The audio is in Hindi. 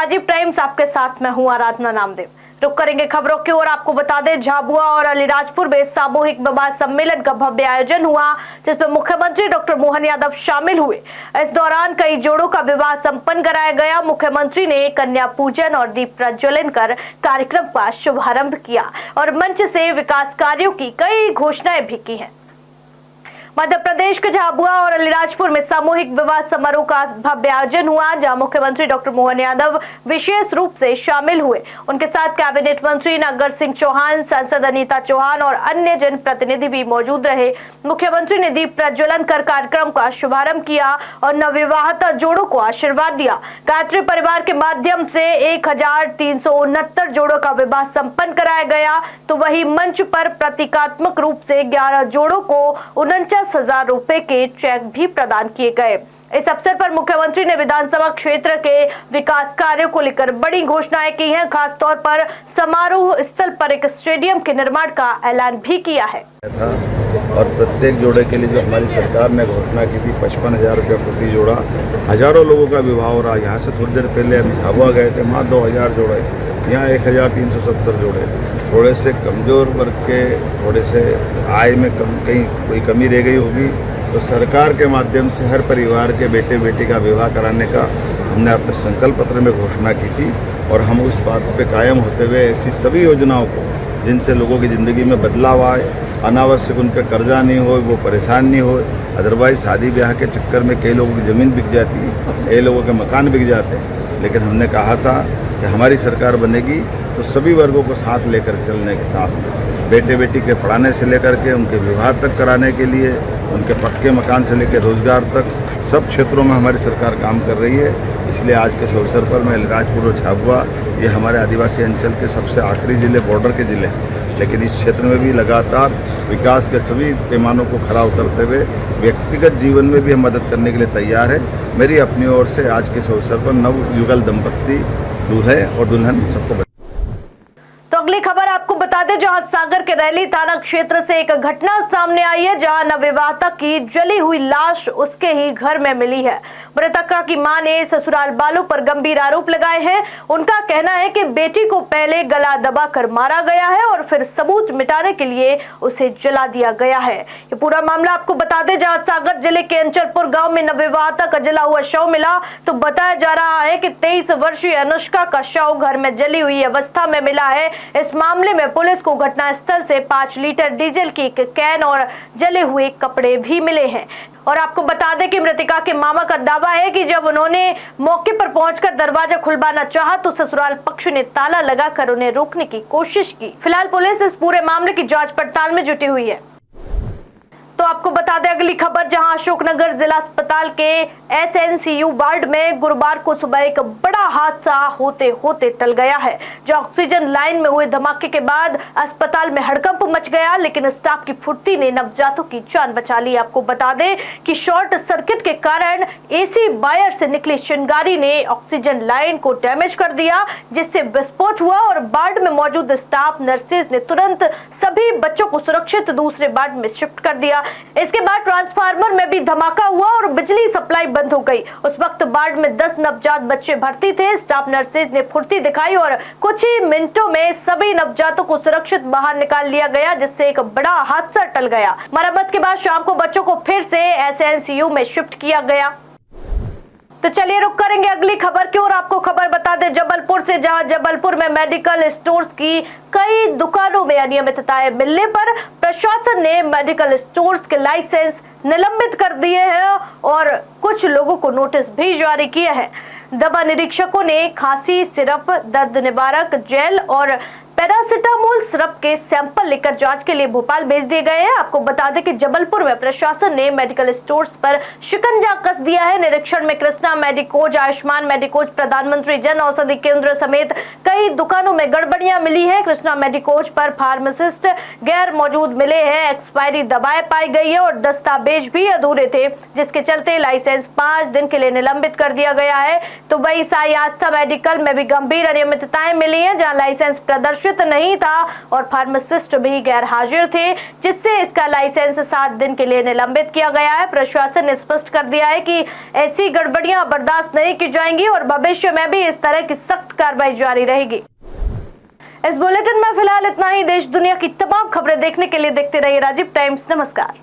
राजीव टाइम्स आपके साथ मैं हूं आराधना नामदेव। रुक करेंगे खबरों की ओर। आपको बता दें, झाबुआ और अलीराजपुर में सामूहिक विवाह सम्मेलन का भव्य आयोजन हुआ, जिसमें मुख्यमंत्री डॉक्टर मोहन यादव शामिल हुए। इस दौरान कई जोड़ों का विवाह संपन्न कराया गया। मुख्यमंत्री ने कन्या पूजन और दीप प्रज्वलन कर कार्यक्रम का शुभारंभ किया और मंच से विकास कार्यों की कई घोषणाएं भी की हैं। मध्य प्रदेश के झाबुआ और अलीराजपुर में सामूहिक विवाह समारोह का भव्य आयोजन हुआ, जहां मुख्यमंत्री डॉक्टर मोहन यादव विशेष रूप से शामिल हुए। उनके साथ कैबिनेट मंत्री नागर सिंह चौहान, सांसद अनीता चौहान और अन्य जनप्रतिनिधि भी मौजूद रहे। मुख्यमंत्री ने दीप प्रज्वलन कर कार्यक्रम का शुभारंभ किया और नवविवाहित जोड़ों को आशीर्वाद दिया। गायत्री परिवार के माध्यम से 1369 जोड़ों का विवाह संपन्न कराया गया, तो वही मंच पर प्रतीकात्मक रूप से 11 जोड़ों को 49,000 रुपए के चेक भी प्रदान किए गए। इस अवसर पर मुख्यमंत्री ने विधानसभा क्षेत्र के विकास कार्यों को लेकर बड़ी घोषणाएं की हैं। खास तौर पर समारोह स्थल पर एक स्टेडियम के निर्माण का ऐलान भी किया है। और प्रत्येक जोड़े के लिए जो हमारी सरकार ने घोषणा की थी 55,000 रुपये प्रति जोड़ा, हजारों लोगों का विवाह हो रहा। यहाँ से थोड़ी देर पहले हम झाबुआ गए थे, वहाँ 2,000 जोड़े, यहाँ 1,370 जोड़े। थोड़े से कमज़ोर वर्ग के, थोड़े से आय में कहीं कोई कमी रह गई होगी, तो सरकार के माध्यम से हर परिवार के बेटे बेटी का विवाह कराने का हमने अपने संकल्प पत्र में घोषणा की थी। और हम उस बात पे कायम होते हुए ऐसी सभी योजनाओं को, जिनसे लोगों की ज़िंदगी में बदलाव आए, अनावश्यक उन पर कर्जा नहीं हो, वो परेशान नहीं हो। अदरवाइज शादी ब्याह के चक्कर में कई लोगों की ज़मीन बिक जाती है, कई लोगों के मकान बिक जाते हैं। लेकिन हमने कहा था कि हमारी सरकार बनेगी तो सभी वर्गों को साथ लेकर चलने के साथ बेटे बेटी के पढ़ाने से लेकर के उनके विवाह तक कराने के लिए, उनके पक्के मकान से लेकर रोजगार तक सब क्षेत्रों में हमारी सरकार काम कर रही है। इसलिए आज के इस अवसर पर मैं अलीराजपुर और झाबुआ, ये हमारे आदिवासी अंचल के सबसे आखिरी ज़िले, बॉर्डर के ज़िले हैं, लेकिन इस क्षेत्र में भी लगातार विकास के सभी पैमानों को खरा उतरते हुए व्यक्तिगत जीवन में भी हम मदद करने के लिए तैयार है। मेरी अपनी ओर से आज के इस अवसर पर नवयुगल दंपत्ति, दूल्हे और दुल्हन सबको। तो अगली खबर आपको बता दें, जहां सागर के रैली थाना क्षेत्र से एक घटना सामने आई है, जहां नवविवाहिता की जली हुई लाश उसके ही घर में मिली है। मृतका की मां ने ससुराल वालों पर गंभीर आरोप लगाए हैं। उनका कहना है कि बेटी को पहले गला दबाकर मारा गया है और फिर सबूत मिटाने के लिए उसे जला दिया गया है। ये पूरा मामला आपको बता दें, जहां सागर जिले के अंचलपुर गांव में नवविवाहिता का जला हुआ शव मिला, तो बताया जा रहा है कि 23 वर्षीय अनुष्का का शव घर में जली हुई अवस्था में मिला है। इस मामले में पुलिस को घटनास्थल से 5 लीटर डीजल की एक कैन और जले हुए कपड़े भी मिले हैं। और आपको बता दें कि मृतका के मामा का दावा है कि जब उन्होंने मौके पर पहुंचकर दरवाजा खुलवाना चाहा, तो ससुराल पक्ष ने ताला लगाकर उन्हें रोकने की कोशिश की। फिलहाल पुलिस इस पूरे मामले की जांच पड़ताल में जुटी हुई है। तो आपको बता दें अगली खबर, जहां अशोकनगर जिला अस्पताल के SNCU वार्ड में गुरुवार को सुबह एक बड़ा हादसा होते होते टल गया है, जहां ऑक्सीजन लाइन में हुए धमाके के बाद अस्पताल में हड़कंप मच गया, लेकिन स्टाफ की फुर्ती ने नवजातों की जान बचा ली। आपको बता दें कि शॉर्ट सर्किट के कारण AC वायर से निकली चिंगारी ने ऑक्सीजन लाइन को डैमेज कर दिया, जिससे विस्फोट हुआ और वार्ड में मौजूद स्टाफ नर्सेज ने तुरंत सभी बच्चों को सुरक्षित दूसरे वार्ड में शिफ्ट कर दिया। इसके बाद ट्रांसफार्मर में भी धमाका हुआ और बिजली सप्लाई बंद हो गई। उस वक्त वार्ड में 10 नवजात बच्चे भर्ती थे। स्टाफ नर्सेज ने फुर्ती दिखाई और कुछ ही मिनटों में सभी नवजातों को सुरक्षित बाहर निकाल लिया गया, जिससे एक बड़ा हादसा टल गया। मरम्मत के बाद शाम को बच्चों को फिर से SNCU में शिफ्ट किया गया। तो चलिए रुक करेंगे अगली खबर की और आपको खबर बता दें जबलपुर से, जहां जबलपुर में मेडिकल स्टोर्स की कई दुकानों में अनियमितताएं मिलने पर प्रशासन ने मेडिकल स्टोर्स के लाइसेंस निलंबित कर दिए हैं और कुछ लोगों को नोटिस भी जारी किए हैं। दवा निरीक्षकों ने खांसी सिरप, दर्द निवारक जेल और पैरासिटामोल सिरप के सैंपल लेकर जांच के लिए भोपाल भेज दिए गए हैं। आपको बता दें कि जबलपुर में प्रशासन ने मेडिकल स्टोर्स पर शिकंजा कस दिया है। निरीक्षण में कृष्णा मेडिकोज, आयुष्मान मेडिकोज, प्रधानमंत्री जन औषधि केंद्र समेत कई दुकानों में गड़बड़ियां मिली है। कृष्णा मेडिकोज पर फार्मासिस्ट गैर मौजूद मिले हैं, एक्सपायरी दवाएं पाई गई है और दस्तावेज भी अधूरे थे, जिसके चलते लाइसेंस 5 दिन के लिए निलंबित कर दिया गया है। तो वही साई आस्था मेडिकल में भी गंभीर अनियमितताएं मिली है, जहाँ लाइसेंस प्रदर्शन सुरक्षित नहीं था और फार्मासिस्ट भी गैर हाजिर थे, जिससे इसका लाइसेंस 7 दिन के लिए निलंबित किया गया है। प्रशासन ने स्पष्ट कर दिया है कि ऐसी गड़बड़ियां बर्दाश्त नहीं की जाएंगी और भविष्य में भी इस तरह की सख्त कार्रवाई जारी रहेगी। इस बुलेटिन में फिलहाल इतना ही। देश दुनिया की तमाम खबरें देखने के लिए देखते रहिए राजीव टाइम्स। नमस्कार।